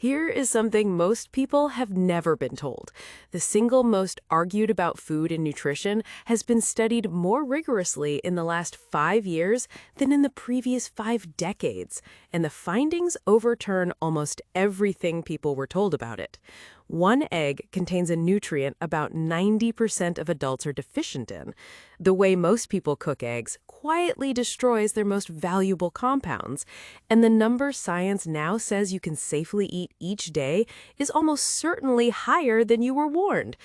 Here is something most people have never been told. The single most argued about food and nutrition has been studied more rigorously in the last 5 years than in the previous 5 decades, and the findings overturn almost everything people were told about it. One egg contains a nutrient about 90% of adults are deficient in. The way most people cook eggs quietly destroys their most valuable compounds, and the number science now says you can safely eat each day is almost certainly higher than you were warned.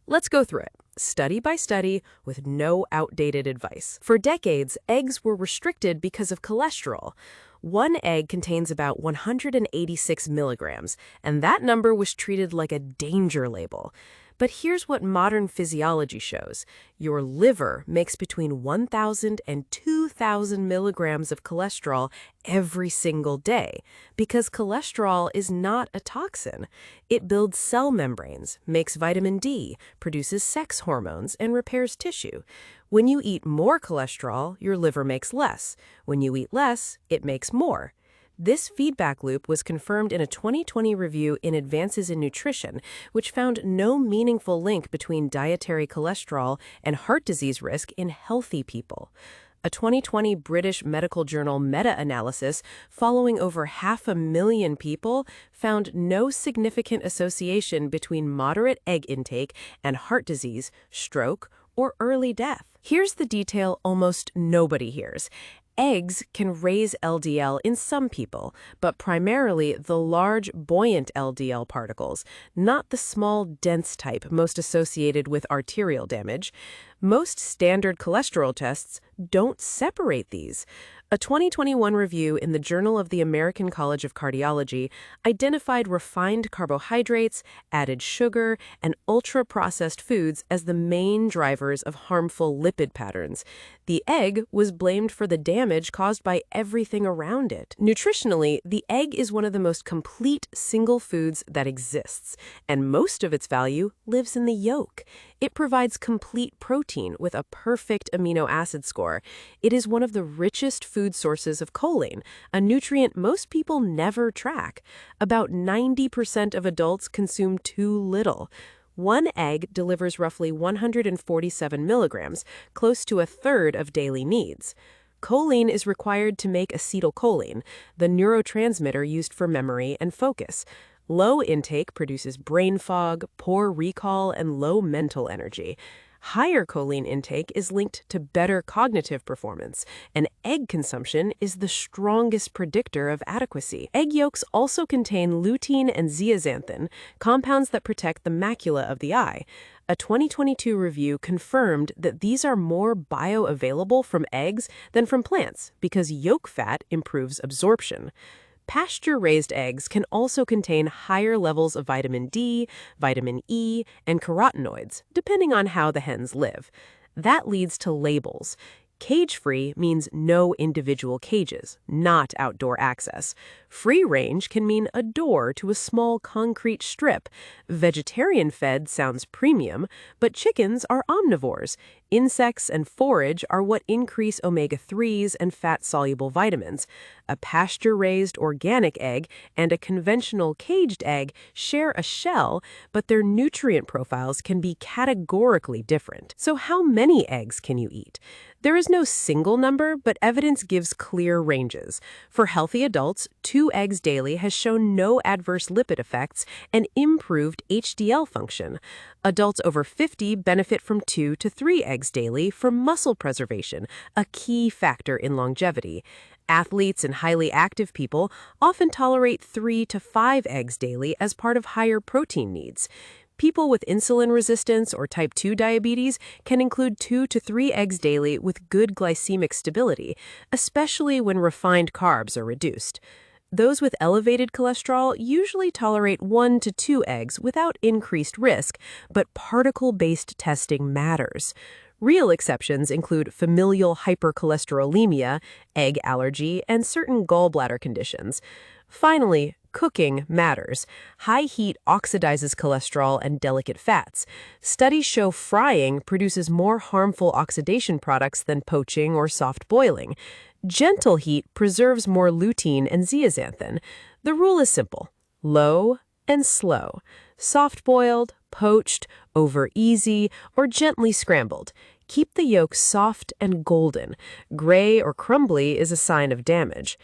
Let's go through it, study by study, with no outdated advice. For decades, eggs were restricted because of cholesterol. One egg contains about 186 milligrams, and that number was treated like a danger label. But here's what modern physiology shows. Your liver makes between 1,000 and 2,000 milligrams of cholesterol every single day, because cholesterol is not a toxin. It builds cell membranes, makes vitamin D, produces sex hormones, and repairs tissue. When you eat more cholesterol, your liver makes less. When you eat less, it makes more. This feedback loop was confirmed in a 2020 review in Advances in Nutrition, which found no meaningful link between dietary cholesterol and heart disease risk in healthy people. A 2020 British medical journal meta-analysis following over 500,000 people found no significant association between moderate egg intake and heart disease, stroke, or early death. Here's the detail almost nobody hears. Eggs can raise LDL in some people, but primarily the large, buoyant LDL particles, not the small, dense type most associated with arterial damage. Most standard cholesterol tests don't separate these. A 2021 review in the Journal of the American College of Cardiology identified refined carbohydrates, added sugar, and ultra-processed foods as the main drivers of harmful lipid patterns. The egg was blamed for the damage caused by everything around it. Nutritionally, the egg is one of the most complete single foods that exists, and most of its value lives in the yolk. It provides complete protein with a perfect amino acid score. It is one of the richest food sources of choline, a nutrient most people never track. About 90% of adults consume too little. One egg delivers roughly 147 milligrams, close to a third of daily needs. Choline is required to make acetylcholine, the neurotransmitter used for memory and focus. Low intake produces brain fog, poor recall, and low mental energy. Higher choline intake is linked to better cognitive performance, and egg consumption is the strongest predictor of adequacy. Egg yolks also contain lutein and zeaxanthin, compounds that protect the macula of the eye. A 2022 review confirmed that these are more bioavailable from eggs than from plants because yolk fat improves absorption. Pasture-raised eggs can also contain higher levels of vitamin D, vitamin E, and carotenoids, depending on how the hens live. That leads to labels. Cage-free means no individual cages, not outdoor access. Free-range can mean a door to a small concrete strip. Vegetarian-fed sounds premium, but chickens are omnivores. Insects and forage are what increase omega-3s and fat-soluble vitamins. A pasture-raised organic egg and a conventional caged egg share a shell, but their nutrient profiles can be categorically different. So how many eggs can you eat? There is no single number, but evidence gives clear ranges. For healthy adults, 2 eggs daily has shown no adverse lipid effects and improved HDL function. Adults over 50 benefit from 2 to 3 eggs daily for muscle preservation, a key factor in longevity. Athletes and highly active people often tolerate 3 to 5 eggs daily as part of higher protein needs. People with insulin resistance or type 2 diabetes can include 2 to 3 eggs daily with good glycemic stability, especially when refined carbs are reduced. Those with elevated cholesterol usually tolerate 1 to 2 eggs without increased risk, but particle-based testing matters. Real exceptions include familial hypercholesterolemia, egg allergy, and certain gallbladder conditions. Finally, cooking matters. High heat oxidizes cholesterol and delicate fats. Studies show frying produces more harmful oxidation products than poaching or soft boiling. Gentle heat preserves more lutein and zeaxanthin. The rule is simple. low and slow, soft-boiled, poached, over-easy, or gently scrambled. Keep the yolk soft and golden. Gray or crumbly is a sign of damage.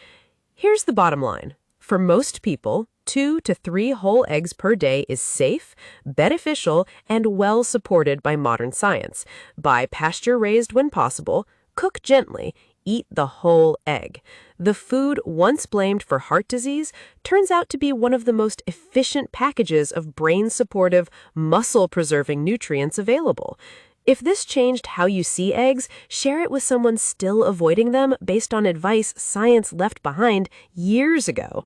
Here's the bottom line. For most people, 2 to 3 whole eggs per day is safe, beneficial, and well supported by modern science. Buy pasture-raised when possible, cook gently, eat the whole egg. The food once blamed for heart disease turns out to be one of the most efficient packages of brain-supportive, muscle-preserving nutrients available. If this changed how you see eggs, share it with someone still avoiding them based on advice science left behind years ago.